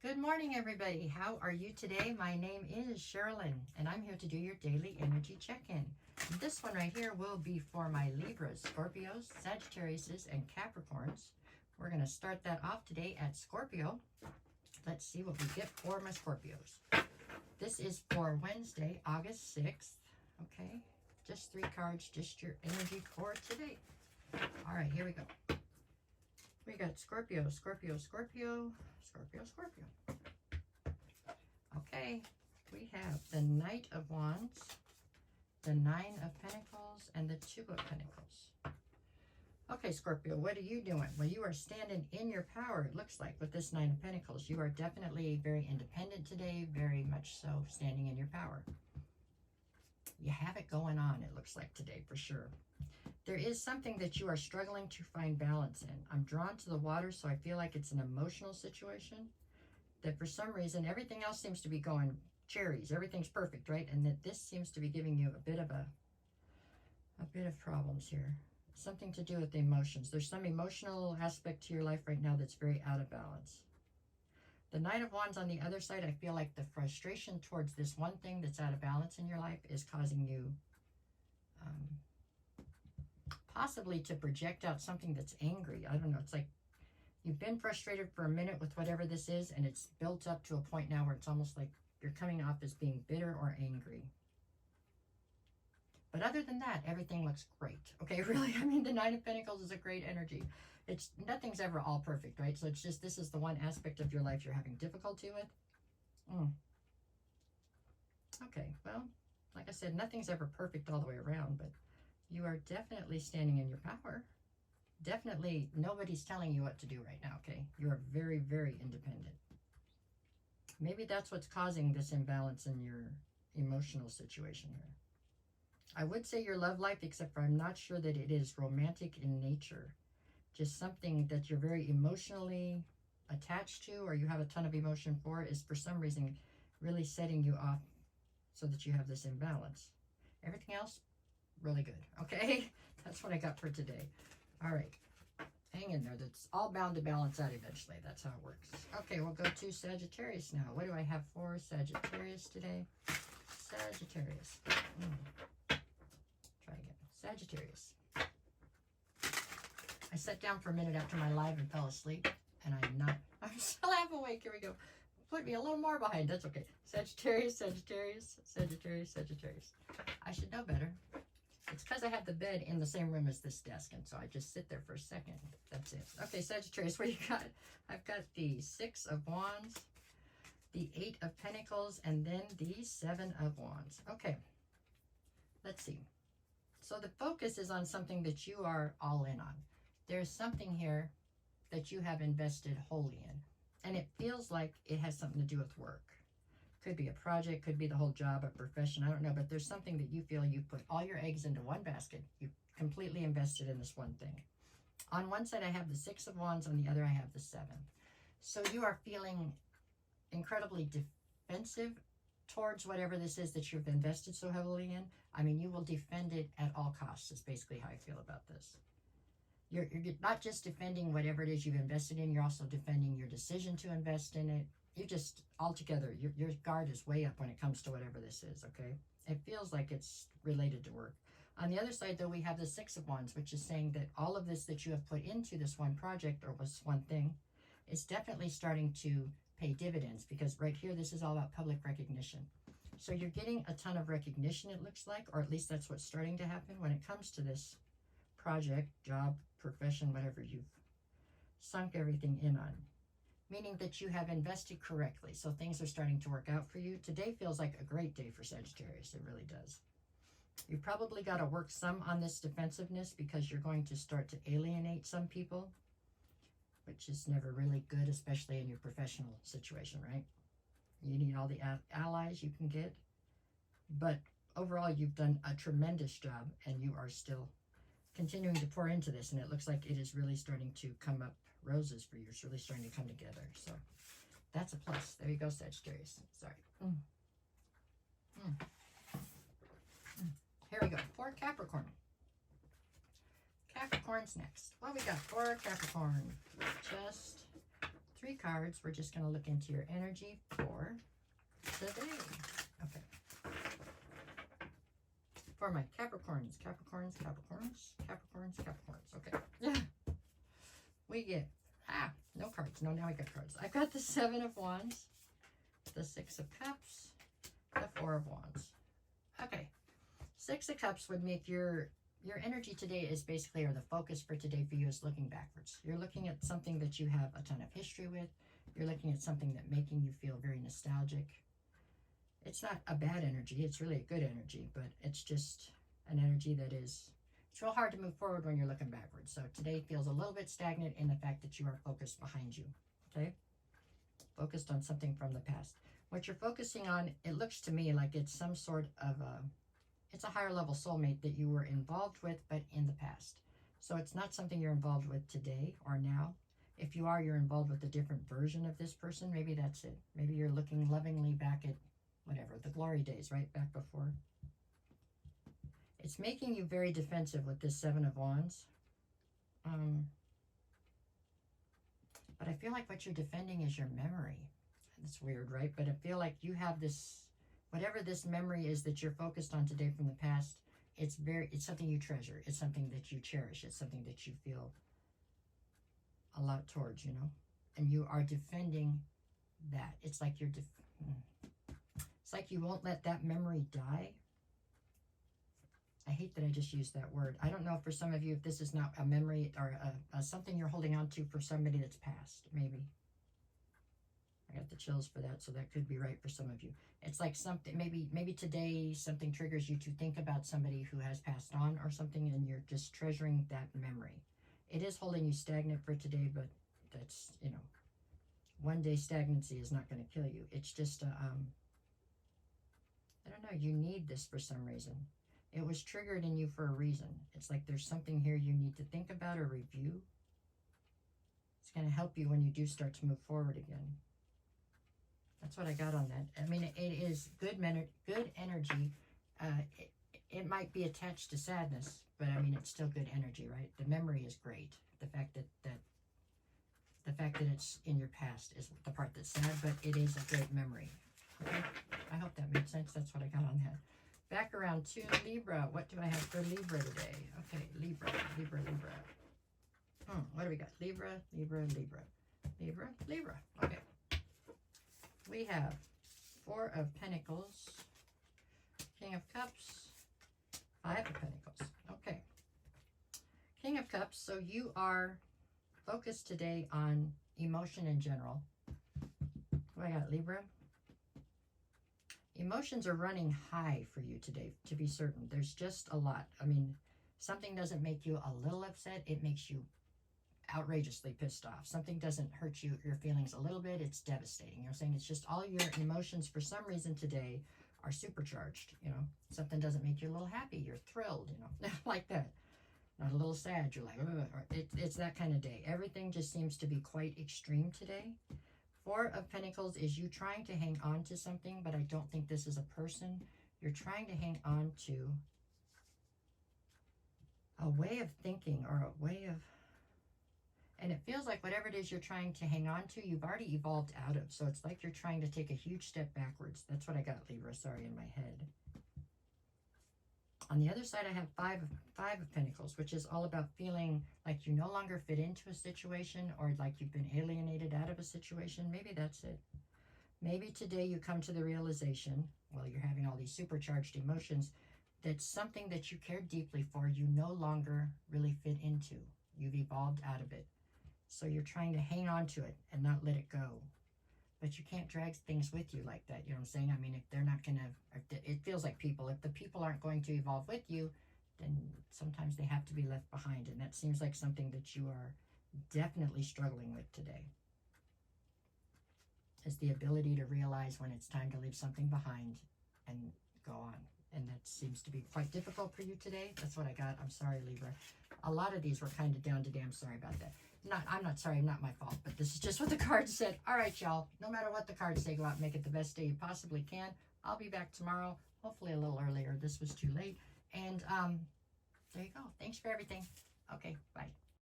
Good morning, everybody. How are you today? My name is Sherilyn, and I'm here to do your daily energy check-in. This one right here will be for my Libras, Scorpios, Sagittariuses, and Capricorns. We're going to start that off today at Scorpio. Let's see what we get for my Scorpios. This is for Wednesday, August 6th. Okay, just 3 cards, just your energy for today. All right, here we go. We got Scorpio, Scorpio, Scorpio, Scorpio, Scorpio. Okay, we have the Knight of Wands, the 9 of Pentacles, and the 2 of Pentacles. Okay, Scorpio, what are you doing? Well, you are standing in your power, it looks like, with this 9 of Pentacles. You are definitely very independent today, very much so standing in your power. You have it going on, it looks like today, for sure. There is something that you are struggling to find balance in. I'm drawn to the water, so I feel like it's an emotional situation. That for some reason, everything else seems to be going cherries. Everything's perfect, right? And that this seems to be giving you a bit of problems here. Something to do with the emotions. There's some emotional aspect to your life right now that's very out of balance. The Knight of Wands on the other side, I feel like the frustration towards this one thing that's out of balance in your life is causing you possibly to project out something that's angry. I don't know. It's like you've been frustrated for a minute with whatever this is, and it's built up to a point now where it's almost like you're coming off as being bitter or angry. But other than that, everything looks great. Okay, really, I mean, the 9 of Pentacles is a great energy. Nothing's ever all perfect, right? So it's just, this is the one aspect of your life you're having difficulty with. Okay, well, like I said, nothing's ever perfect all the way around, but you are definitely standing in your power. Definitely nobody's telling you what to do right now, okay? You're very, very independent. Maybe that's what's causing this imbalance in your emotional situation here. I would say your love life, except for I'm not sure that it is romantic in nature. Just something that you're very emotionally attached to, or you have a ton of emotion for, is for some reason really setting you off so that you have this imbalance. Everything else, really good, okay? That's what I got for today. All right, hang in there. That's all bound to balance out eventually. That's how it works. Okay, we'll go to Sagittarius now. What do I have for Sagittarius today? Sagittarius. Try again. Sagittarius. I sat down for a minute after my live and fell asleep, and I'm still half awake. Here we go. Put me a little more behind. That's okay. Sagittarius, Sagittarius, Sagittarius, Sagittarius. I should know better. It's because I have the bed in the same room as this desk, and so I just sit there for a second. That's it. Okay, Sagittarius, what do you got? I've got the 6 of Wands, the 8 of Pentacles, and then the 7 of Wands. Okay, let's see. So the focus is on something that you are all in on. There's something here that you have invested wholly in, and it feels like it has something to do with work. Could be a project, could be the whole job, a profession, I don't know, but there's something that you feel you put all your eggs into one basket. You completely invested in this one thing. On one side, I have the 6 of Wands, on the other, I have the 7. So you are feeling incredibly defensive towards whatever this is that you've invested so heavily in. I mean, you will defend it at all costs, is basically how I feel about this. You're not just defending whatever it is you've invested in, you're also defending your decision to invest in it. You just, altogether, your guard is way up when it comes to whatever this is, okay? It feels like it's related to work. On the other side, though, we have the 6 of Wands, which is saying that all of this that you have put into this one project or this one thing is definitely starting to pay dividends, because right here, this is all about public recognition. So you're getting a ton of recognition, it looks like, or at least that's what's starting to happen when it comes to this project, job, profession, whatever you've sunk everything in on. Meaning that you have invested correctly, so things are starting to work out for you. Today feels like a great day for Sagittarius, it really does. You've probably got to work some on this defensiveness, because you're going to start to alienate some people, which is never really good, especially in your professional situation, right? You need all the allies you can get, but overall you've done a tremendous job, and you are still continuing to pour into this, and it looks like it is really starting to come up roses for you. It's really starting to come together, so that's a plus. There you go, Sagittarius. Sorry. Here we go for Capricorn. Capricorn's next. What we got for Capricorn? Just 3 cards. We're just going to look into your energy for today. Okay. For my Capricorns. Okay. Yeah. We get, no cards. No, now we got cards. I've got the 7 of Wands, the 6 of Cups, the 4 of Wands. Okay. 6 of Cups would make your energy today is basically, or the focus for today for you is looking backwards. You're looking at something that you have a ton of history with. You're looking at something that making you feel very nostalgic. It's not a bad energy. It's really a good energy, but it's just an energy that is, it's real hard to move forward when you're looking backwards. So today feels a little bit stagnant in the fact that you are focused behind you, okay? Focused on something from the past. What you're focusing on, it looks to me like it's some sort of it's a higher level soulmate that you were involved with, but in the past. So it's not something you're involved with today or now. If you are, you're involved with a different version of this person. Maybe that's it. Maybe you're looking lovingly back at whatever, the glory days, right? Back before. It's making you very defensive with this 7 of Wands. But I feel like what you're defending is your memory. It's weird, right? But I feel like you have this, whatever this memory is that you're focused on today from the past, it's something you treasure. It's something that you cherish. It's something that you feel a lot towards, you know? And you are defending that. It's like you're, it's like you won't let that memory die. I hate that I just used that word. I don't know for some of you if this is not a memory or something you're holding on to for somebody that's passed, maybe. I got the chills for that, so that could be right for some of you. It's like something, maybe today something triggers you to think about somebody who has passed on or something, and you're just treasuring that memory. It is holding you stagnant for today, but that's, you know, one day stagnancy is not going to kill you. It's just, I don't know, you need this for some reason. It was triggered in you for a reason. It's like there's something here you need to think about or review. It's going to help you when you do start to move forward again. That's what I got on that. I mean, it is good energy. It might be attached to sadness, but I mean, it's still good energy, right? The memory is great. The fact that it's in your past is the part that's sad, but it is a great memory. Okay? I hope that made sense. That's what I got on that. Back around to Libra. What do I have for Libra today? Okay, Libra. What do we got? Libra. Okay. We have 4 of Pentacles, King of Cups, 5 of Pentacles. Okay. King of Cups. So you are focused today on emotion in general. What do I got, Libra? Emotions are running high for you today, to be certain. There's just a lot. I mean, something doesn't make you a little upset. It makes you outrageously pissed off. Something doesn't hurt you, your feelings a little bit. It's devastating. You're saying it's just all your emotions for some reason today are supercharged. You know, something doesn't make you a little happy. You're thrilled, you know, like that. Not a little sad. You're like, it's that kind of day. Everything just seems to be quite extreme today. 4 of Pentacles is you trying to hang on to something, but I don't think this is a person. You're trying to hang on to a way of thinking or a way of, and it feels like whatever it is you're trying to hang on to, you've already evolved out of. So it's like you're trying to take a huge step backwards. That's what I got, Libra, sorry, in my head. On the other side, I have 5 of Pentacles, which is all about feeling like you no longer fit into a situation or like you've been alienated out of a situation. Maybe that's it. Maybe today you come to the realization, while you're having all these supercharged emotions, that something that you cared deeply for, you no longer really fit into. You've evolved out of it. So you're trying to hang on to it and not let it go. But you can't drag things with you like that. You know what I'm saying? I mean, if they're not going to, it feels like people, if the people aren't going to evolve with you, then sometimes they have to be left behind. And that seems like something that you are definitely struggling with today. Is the ability to realize when it's time to leave something behind and go on. And that seems to be quite difficult for you today. That's what I got. I'm sorry, Libra. A lot of these were kind of down today. I'm sorry about that. I'm not sorry, not my fault, but this is just what the cards said. All right, y'all. No matter what the cards say, go out and make it the best day you possibly can. I'll be back tomorrow, hopefully a little earlier. This was too late. And there you go. Thanks for everything. Okay, bye.